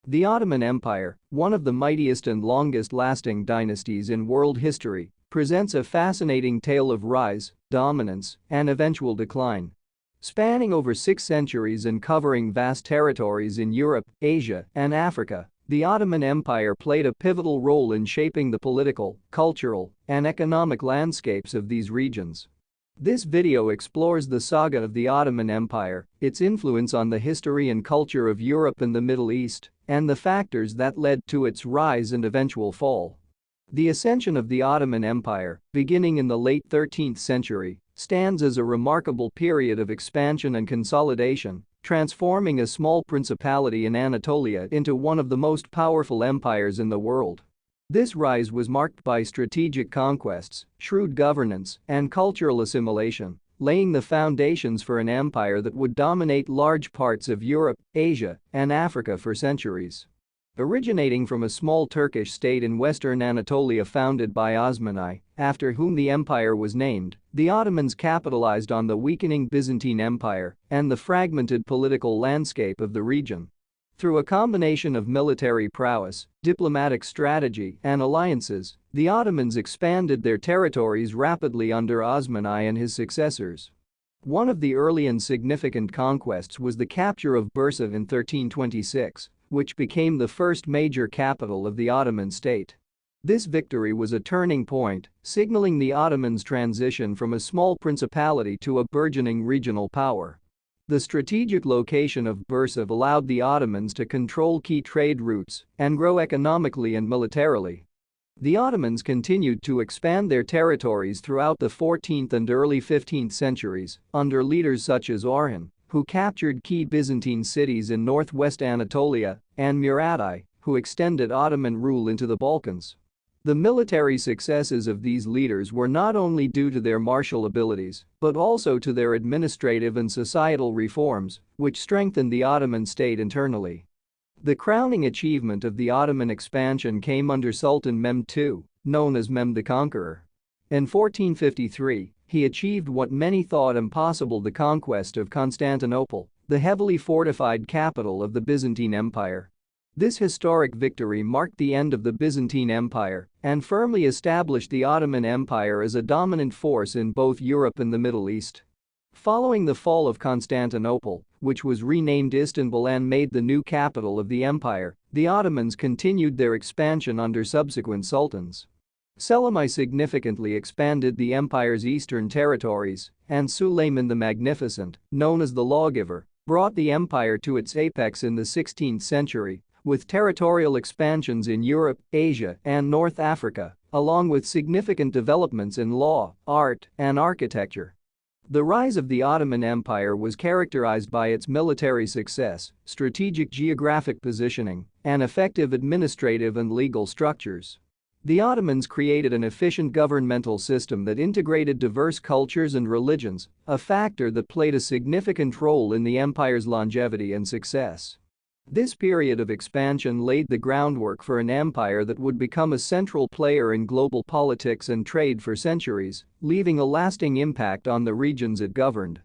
The Ottoman Empire, one of the mightiest and longest-lasting dynasties in world history, presents a fascinating tale of rise, dominance, and eventual decline. Spanning over 6 centuries and covering vast territories in Europe, Asia, and Africa, the Ottoman Empire played a pivotal role in shaping the political, cultural, and economic landscapes of these regions. This video explores the saga of the Ottoman Empire, its influence on the history and culture of Europe and the Middle East, and the factors that led to its rise and eventual fall. The ascension of the Ottoman Empire, beginning in the late 13th century, stands as a remarkable period of expansion and consolidation, transforming a small principality in Anatolia into one of the most powerful empires in the world. This rise was marked by strategic conquests, shrewd governance, and cultural assimilation, laying the foundations for an empire that would dominate large parts of Europe, Asia, and Africa for centuries. Originating from a small Turkish state in western Anatolia founded by Osman I, after whom the empire was named, the Ottomans capitalized on the weakening Byzantine Empire and the fragmented political landscape of the region. Through a combination of military prowess, diplomatic strategy, and alliances, the Ottomans expanded their territories rapidly under Osman I and his successors. One of the early and significant conquests was the capture of Bursa in 1326, which became the first major capital of the Ottoman state. This victory was a turning point, signaling the Ottomans' transition from a small principality to a burgeoning regional power. The strategic location of Bursa allowed the Ottomans to control key trade routes and grow economically and militarily. The Ottomans continued to expand their territories throughout the 14th and early 15th centuries under leaders such as Orhan, who captured key Byzantine cities in northwest Anatolia, and Murad I, who extended Ottoman rule into the Balkans. The military successes of these leaders were not only due to their martial abilities, but also to their administrative and societal reforms, which strengthened the Ottoman state internally. The crowning achievement of the Ottoman expansion came under Sultan Mehmed II, known as Mehmed the Conqueror. In 1453, he achieved what many thought impossible: the conquest of Constantinople, the heavily fortified capital of the Byzantine Empire. This historic victory marked the end of the Byzantine Empire and firmly established the Ottoman Empire as a dominant force in both Europe and the Middle East. Following the fall of Constantinople, which was renamed Istanbul and made the new capital of the empire, the Ottomans continued their expansion under subsequent sultans. Selim I significantly expanded the empire's eastern territories, and Sulayman the Magnificent, known as the Lawgiver, brought the empire to its apex in the 16th century, with territorial expansions in Europe, Asia, and North Africa, along with significant developments in law, art, and architecture. The rise of the Ottoman Empire was characterized by its military success, strategic geographic positioning, and effective administrative and legal structures. The Ottomans created an efficient governmental system that integrated diverse cultures and religions, a factor that played a significant role in the empire's longevity and success. This period of expansion laid the groundwork for an empire that would become a central player in global politics and trade for centuries, leaving a lasting impact on the regions it governed.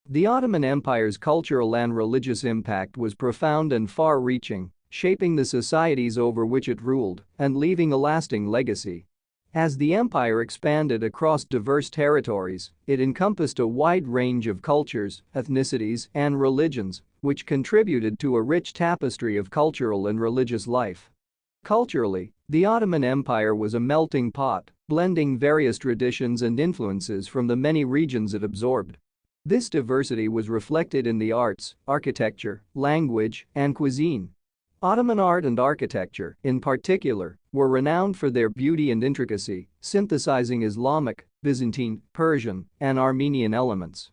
The Ottoman Empire's cultural and religious impact was profound and far-reaching, shaping the societies over which it ruled and leaving a lasting legacy. As the empire expanded across diverse territories, it encompassed a wide range of cultures, ethnicities, and religions, which contributed to a rich tapestry of cultural and religious life. Culturally, the Ottoman Empire was a melting pot, blending various traditions and influences from the many regions it absorbed. This diversity was reflected in the arts, architecture, language, and cuisine. Ottoman art and architecture, in particular, were renowned for their beauty and intricacy, synthesizing Islamic, Byzantine, Persian, and Armenian elements.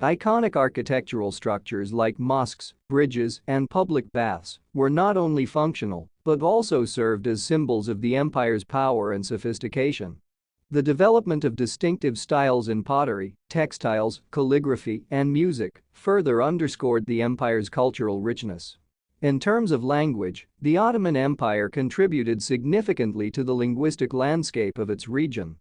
Iconic architectural structures like mosques, bridges, and public baths were not only functional but also served as symbols of the empire's power and sophistication. The development of distinctive styles in pottery, textiles, calligraphy, and music further underscored the empire's cultural richness. In terms of language, the Ottoman Empire contributed significantly to the linguistic landscape of its region.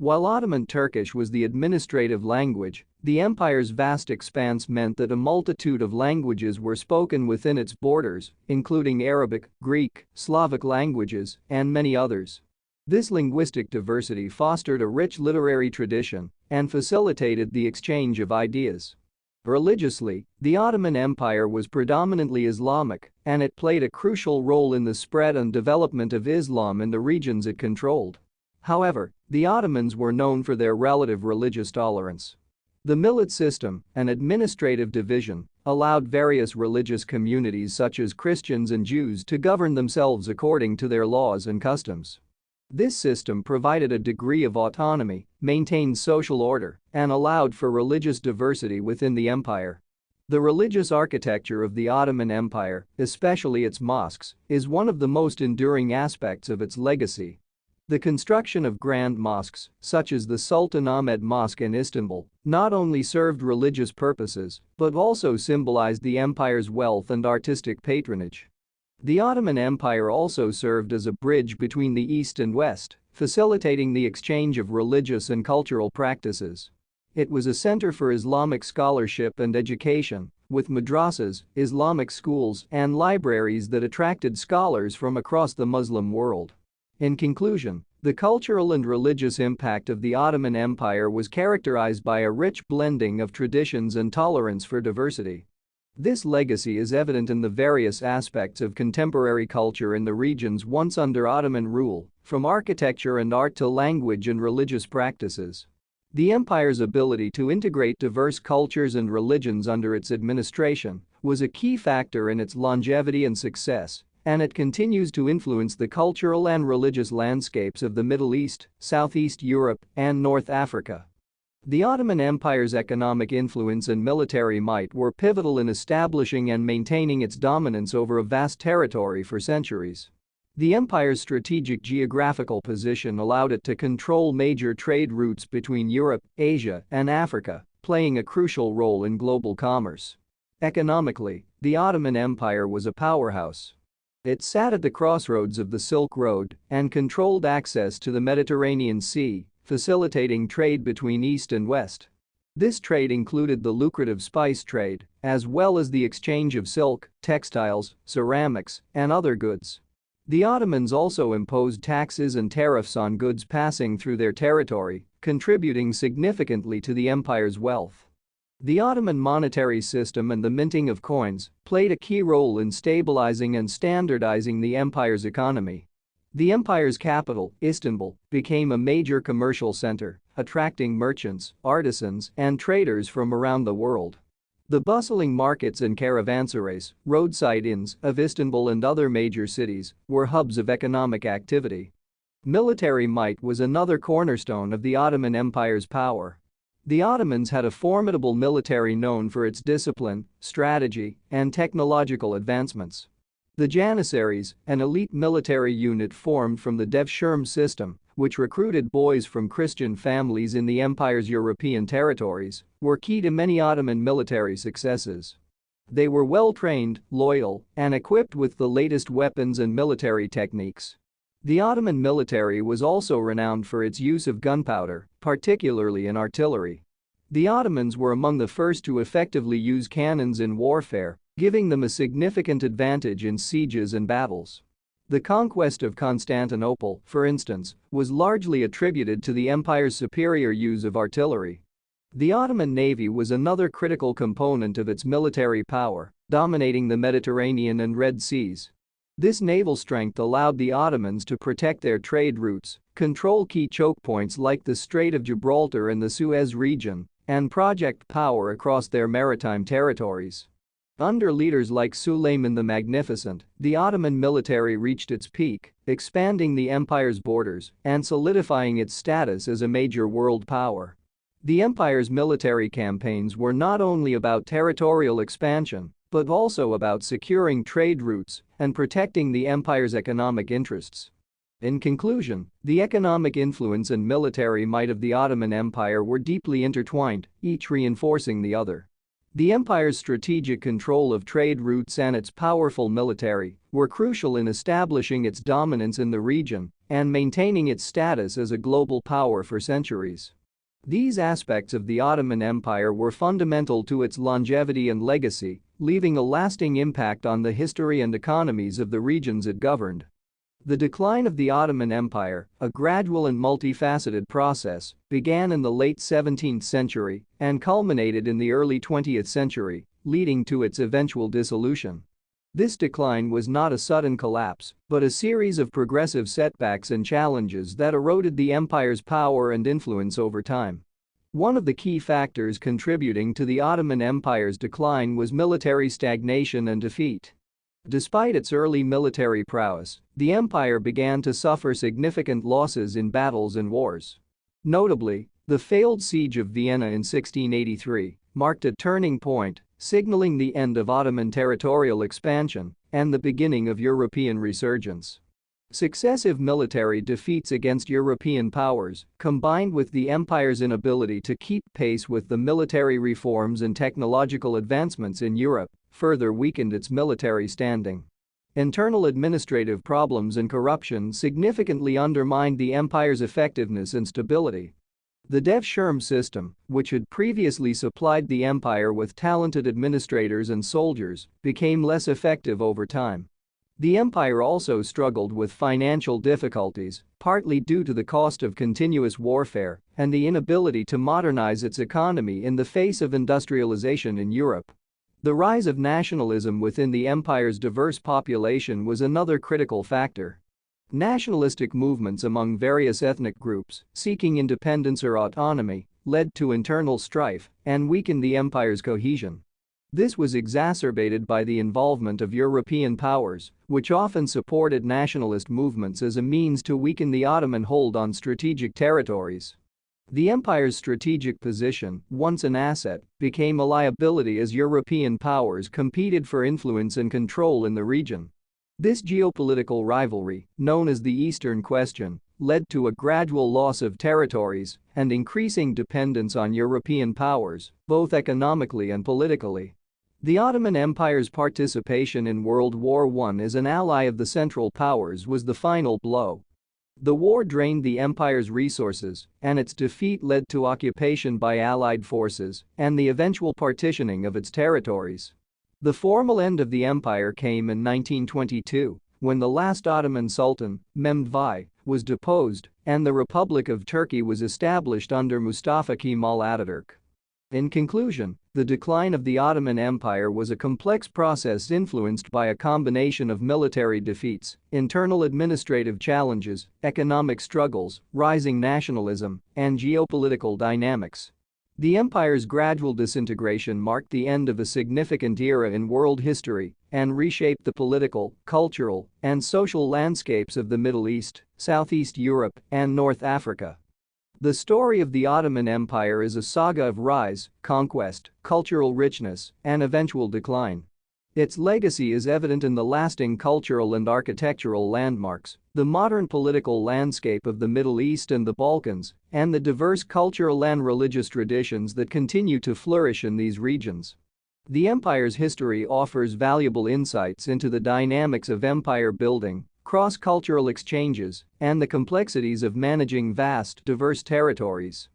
While Ottoman Turkish was the administrative language, the empire's vast expanse meant that a multitude of languages were spoken within its borders, including Arabic, Greek, Slavic languages, and many others. This linguistic diversity fostered a rich literary tradition and facilitated the exchange of ideas. Religiously, the Ottoman Empire was predominantly Islamic, and it played a crucial role in the spread and development of Islam in the regions it controlled. However, the Ottomans were known for their relative religious tolerance. The millet system, an administrative division, allowed various religious communities such as Christians and Jews to govern themselves according to their laws and customs. This system provided a degree of autonomy, maintained social order, and allowed for religious diversity within the empire. The religious architecture of the Ottoman Empire, especially its mosques, is one of the most enduring aspects of its legacy. The construction of grand mosques, such as the Sultan Ahmed Mosque in Istanbul, not only served religious purposes but also symbolized the empire's wealth and artistic patronage. The Ottoman Empire also served as a bridge between the East and West, facilitating the exchange of religious and cultural practices. It was a center for Islamic scholarship and education, with madrasas, Islamic schools, and libraries that attracted scholars from across the Muslim world. In conclusion, the cultural and religious impact of the Ottoman Empire was characterized by a rich blending of traditions and tolerance for diversity. This legacy is evident in the various aspects of contemporary culture in the regions once under Ottoman rule, from architecture and art to language and religious practices. The empire's ability to integrate diverse cultures and religions under its administration was a key factor in its longevity and success, and it continues to influence the cultural and religious landscapes of the Middle East, Southeast Europe, and North Africa. The Ottoman Empire's economic influence and military might were pivotal in establishing and maintaining its dominance over a vast territory for centuries. The empire's strategic geographical position allowed it to control major trade routes between Europe, Asia, and Africa, playing a crucial role in global commerce. Economically, the Ottoman Empire was a powerhouse. It sat at the crossroads of the Silk Road and controlled access to the Mediterranean Sea, facilitating trade between East and West. This trade included the lucrative spice trade, as well as the exchange of silk, textiles, ceramics, and other goods. The Ottomans also imposed taxes and tariffs on goods passing through their territory, contributing significantly to the empire's wealth. The Ottoman monetary system and the minting of coins played a key role in stabilizing and standardizing the empire's economy. The empire's capital, Istanbul, became a major commercial center, attracting merchants, artisans, and traders from around the world. The bustling markets and caravanserais, roadside inns of Istanbul and other major cities were hubs of economic activity. Military might was another cornerstone of the Ottoman Empire's power. The Ottomans had a formidable military known for its discipline, strategy, and technological advancements. The Janissaries, an elite military unit formed from the Devshirme system, which recruited boys from Christian families in the empire's European territories, were key to many Ottoman military successes. They were well-trained, loyal, and equipped with the latest weapons and military techniques. The Ottoman military was also renowned for its use of gunpowder, particularly in artillery. The Ottomans were among the first to effectively use cannons in warfare, giving them a significant advantage in sieges and battles. The conquest of Constantinople, for instance, was largely attributed to the empire's superior use of artillery. The Ottoman navy was another critical component of its military power, dominating the Mediterranean and Red Seas. This naval strength allowed the Ottomans to protect their trade routes, control key choke points like the Strait of Gibraltar and the Suez region, and project power across their maritime territories. Under leaders like Sulayman the Magnificent, the Ottoman military reached its peak, expanding the empire's borders and solidifying its status as a major world power. The empire's military campaigns were not only about territorial expansion, but also about securing trade routes and protecting the empire's economic interests. In conclusion, the economic influence and military might of the Ottoman Empire were deeply intertwined, each reinforcing the other. The empire's strategic control of trade routes and its powerful military were crucial in establishing its dominance in the region and maintaining its status as a global power for centuries. These aspects of the Ottoman Empire were fundamental to its longevity and legacy, leaving a lasting impact on the history and economies of the regions it governed. The decline of the Ottoman Empire, a gradual and multifaceted process, began in the late 17th century and culminated in the early 20th century, leading to its eventual dissolution. This decline was not a sudden collapse, but a series of progressive setbacks and challenges that eroded the empire's power and influence over time. One of the key factors contributing to the Ottoman Empire's decline was military stagnation and defeat. Despite its early military prowess, the empire began to suffer significant losses in battles and wars. Notably, the failed siege of Vienna in 1683 marked a turning point, signaling the end of Ottoman territorial expansion and the beginning of European resurgence. Successive military defeats against European powers, combined with the empire's inability to keep pace with the military reforms and technological advancements in Europe, further weakened its military standing. Internal administrative problems and corruption significantly undermined the empire's effectiveness and stability. The Devshirme system, which had previously supplied the empire with talented administrators and soldiers, became less effective over time. The empire also struggled with financial difficulties, partly due to the cost of continuous warfare and the inability to modernize its economy in the face of industrialization in Europe. The rise of nationalism within the empire's diverse population was another critical factor. Nationalistic movements among various ethnic groups seeking independence or autonomy led to internal strife and weakened the empire's cohesion. This was exacerbated by the involvement of European powers, which often supported nationalist movements as a means to weaken the Ottoman hold on strategic territories. The empire's strategic position, once an asset, became a liability as European powers competed for influence and control in the region. This geopolitical rivalry, known as the Eastern Question, led to a gradual loss of territories and increasing dependence on European powers, both economically and politically. The Ottoman Empire's participation in World War I as an ally of the Central Powers was the final blow. The war drained the empire's resources, and its defeat led to occupation by Allied forces and the eventual partitioning of its territories. The formal end of the empire came in 1922, when the last Ottoman Sultan, Mehmed I, was deposed and the Republic of Turkey was established under Mustafa Kemal Ataturk. In conclusion, the decline of the Ottoman Empire was a complex process influenced by a combination of military defeats, internal administrative challenges, economic struggles, rising nationalism, and geopolitical dynamics. The empire's gradual disintegration marked the end of a significant era in world history and reshaped the political, cultural, and social landscapes of the Middle East, Southeast Europe, and North Africa. The story of the Ottoman Empire is a saga of rise, conquest, cultural richness, and eventual decline. Its legacy is evident in the lasting cultural and architectural landmarks, the modern political landscape of the Middle East and the Balkans, and the diverse cultural and religious traditions that continue to flourish in these regions. The empire's history offers valuable insights into the dynamics of empire building, cross-cultural exchanges, and the complexities of managing vast, diverse territories.